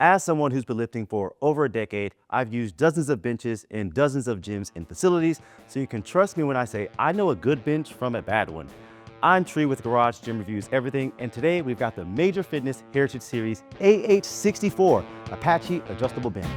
As someone who's been lifting for over a decade, I've used dozens of benches in dozens of gyms and facilities, so you can trust me when I say I know a good bench from a bad one. I'm Tree with Garage Gym Reviews Everything, and today we've got the Major Fitness Heritage Series AH64 Apache Adjustable Bench.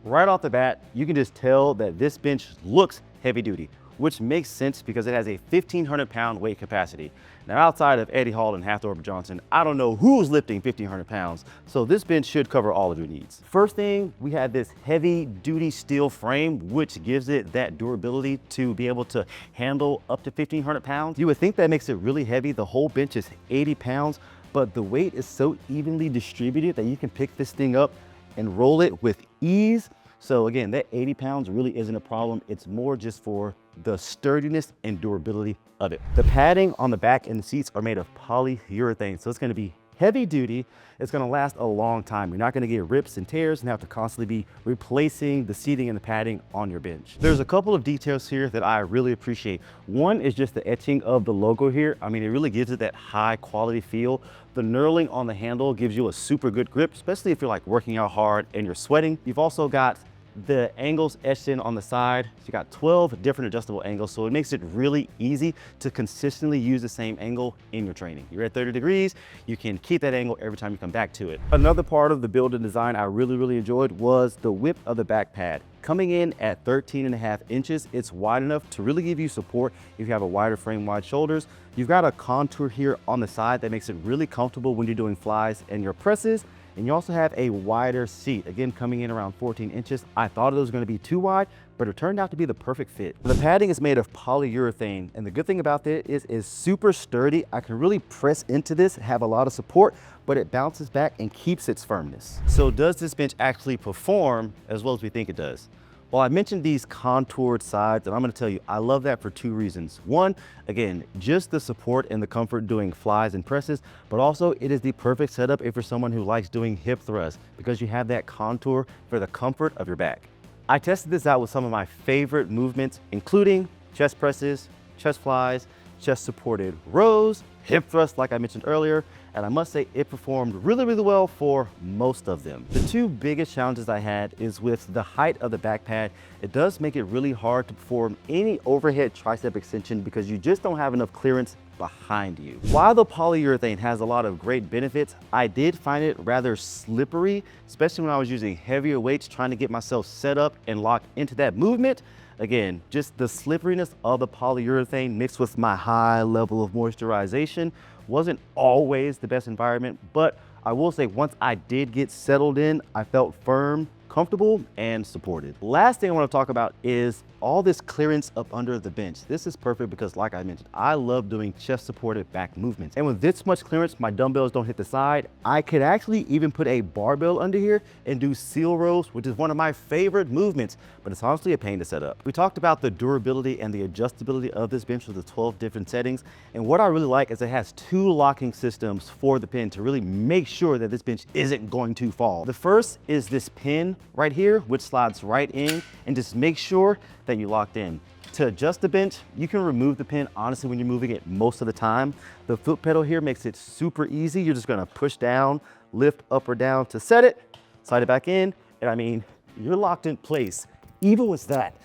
Right off the bat, you can just tell that this bench looks heavy duty, which makes sense because it has a 1,500-pound weight capacity. Now, outside of Eddie Hall and Hathorpe Johnson, I don't know who's lifting 1,500 pounds, so this bench should cover all of your needs. First thing, we have this heavy duty steel frame, which gives it that durability to be able to handle up to 1,500 pounds. You would think that makes it really heavy. The whole bench is 80 pounds, but the weight is so evenly distributed that you can pick this thing up and roll it with ease. So again, that 80 pounds really isn't a problem. It's more just for the sturdiness and durability of it. The padding on the back and the seats are made of polyurethane, so it's gonna be heavy duty. It's gonna last a long time. You're not gonna get rips and tears and have to constantly be replacing the seating and the padding on your bench. There's a couple of details here that I really appreciate. One is just the etching of the logo here. I mean, it really gives it that high quality feel. The knurling on the handle gives you a super good grip, especially if you're like working out hard and you're sweating. You've also got the angles etched in on the side. You got 12 different adjustable angles, so it makes it really easy to consistently use the same angle in your training. You're at 30 degrees, you can keep that angle every time you come back to it. Another part of the build and design I really enjoyed was the width of the back pad. Coming in at 13.5 inches, it's wide enough to really give you support if you have a wider frame, wide shoulders. You've got a contour here on the side that makes it really comfortable when you're doing flies and your presses. And you also have a wider seat, again, coming in around 14 inches. I thought it was gonna be too wide, but it turned out to be the perfect fit. The padding is made of polyurethane, and the good thing about it is it's super sturdy. I can really press into this, have a lot of support, but it bounces back and keeps its firmness. So does this bench actually perform as well as we think it does? Well, I mentioned these contoured sides, and I'm gonna tell you, I love that for two reasons. One, again, just the support and the comfort doing flies and presses, but also it is the perfect setup if you're someone who likes doing hip thrusts because you have that contour for the comfort of your back. I tested this out with some of my favorite movements, including chest presses, chest flies, chest supported rows, hip thrusts like I mentioned earlier, and I must say it performed really well for most of them. The two biggest challenges I had is with the height of the back pad. It does make it really hard to perform any overhead tricep extension because you just don't have enough clearance behind you. While the polyurethane has a lot of great benefits, I did find it rather slippery, especially when I was using heavier weights trying to get myself set up and locked into that movement. Again, just the slipperiness of the polyurethane mixed with my high level of moisturization wasn't always the best environment, but I will say once I did get settled in, I felt firm, comfortable, and supported. Last thing I want to talk about is all this clearance up under the bench. This is perfect because, like I mentioned, I love doing chest supported back movements. And with this much clearance, my dumbbells don't hit the side. I could actually even put a barbell under here and do seal rows, which is one of my favorite movements, but it's honestly a pain to set up. We talked about the durability and the adjustability of this bench with the 12 different settings. And what I really like is it has two locking systems for the pin to really make sure that this bench isn't going to fall. The first is this pin right here, which slides right in and just make sure that you locked in. To adjust the bench, you can remove the pin honestly when you're moving it most of the time. The foot pedal here makes it super easy. You're just gonna push down, lift up or down to set it, slide it back in, and I mean, you're locked in place. Even with that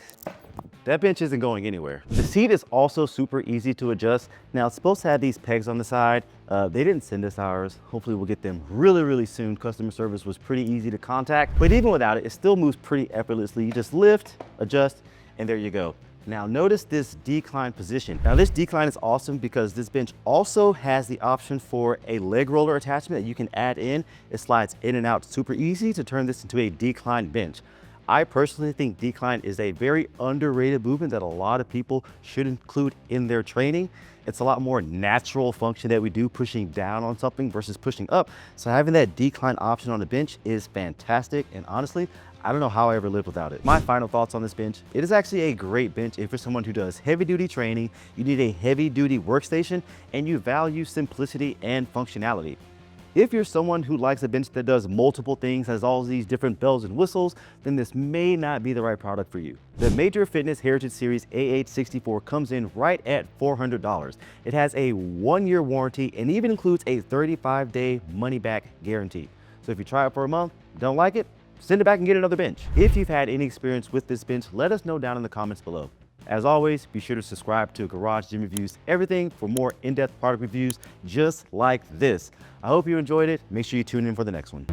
bench isn't going anywhere. The seat is also super easy to adjust. Now, it's supposed to have these pegs on the side. They didn't send us ours. Hopefully we'll get them really soon. Customer service was pretty easy to contact, but even without it, it still moves pretty effortlessly. You just lift, adjust, and there you go. Now notice this decline position. Now this decline is awesome because this bench also has the option for a leg roller attachment that you can add in. It slides in and out super easy to turn this into a decline bench. I personally think decline is a very underrated movement that a lot of people should include in their training. It's a lot more natural function that we do pushing down on something versus pushing up. So having that decline option on the bench is fantastic. And honestly, I don't know how I ever lived without it. My final thoughts on this bench, it is actually a great bench if you're someone who does heavy duty training, you need a heavy duty workstation, and you value simplicity and functionality. If you're someone who likes a bench that does multiple things, has all these different bells and whistles, then this may not be the right product for you. The Major Fitness Heritage Series AH64 comes in right at $400. It has a 1-year warranty and even includes a 35-day money-back guarantee. So if you try it for a month, don't like it, send it back and get another bench. If you've had any experience with this bench, let us know down in the comments below. As always, be sure to subscribe to Garage Gym Reviews Everything for more in-depth product reviews just like this. I hope you enjoyed it. Make sure you tune in for the next one.